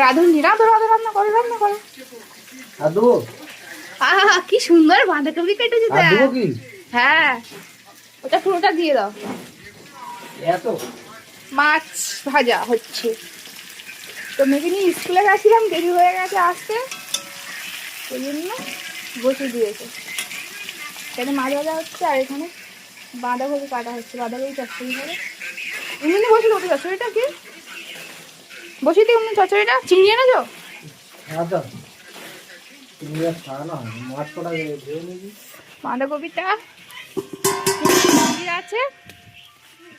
রাঁধুনি রাঁধো রাঁধো রান্না করো রান্না করো। আহা কি সুন্দর বাঁধাকপি কেটেছে। হ্যাঁ ওটা পুরোটা দিয়ে দাও। মাছ ভাজা হচ্ছে। তো মেয়েকে নিয়ে স্কুলে গেছিলাম, দেরি হয়ে গেছে আসতে, ওই জন্য বসে দিয়েছে। এখানে মাছ ভাজা হচ্ছে আর এখানে বাঁধাকপি কাটা হচ্ছে। বাঁধাকপি চচ্চড়ি করে এমনি বসে ওটা চচ্চড়িটা কি বসিয়ে দিই। অমনি চচ্চড়িটা চিংড়ি এনেছো? বাঁধাকপিটা আছে,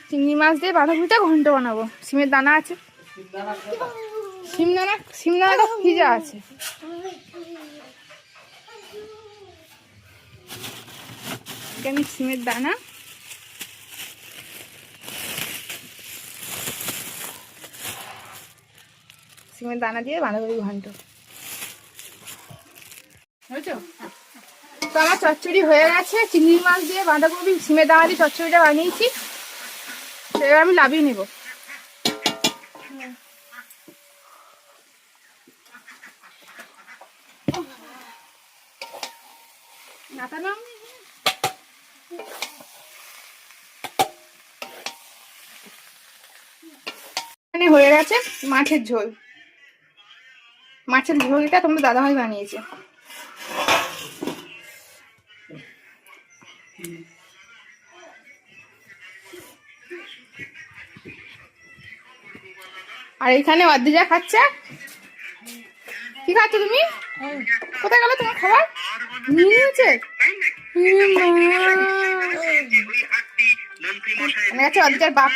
চিংড়ি মাছ দিয়ে বাঁধাকপিটা ঘন্ট বানাবো। সিমের দানা আছে, সিমদানাটা ভিজা আছে। এখানে সিমের দানা, সিমের দানা দিয়ে বাঁধাকপি ঘন্ট বুঝছো। তো আমার চচ্চড়ি হয়ে গেছে, চিংড়ি মাছ দিয়ে বাঁধাকপি সিমের দানা দিয়ে চচ্চড়িটা বানিয়েছি। সেটা আমি লাভিয়ে নেবো। হয়ে গেছে মাছের ঝোল। মাছের ঝোলটা তোমরা দাদাভাই বানিয়েছে। আর এখানে অদ্রিজা খাচ্ছে। কি খাচ্ছ তুমি? কোথায় গেল তোমার খাবার? নিয়েছে অদ্রিজার বাপ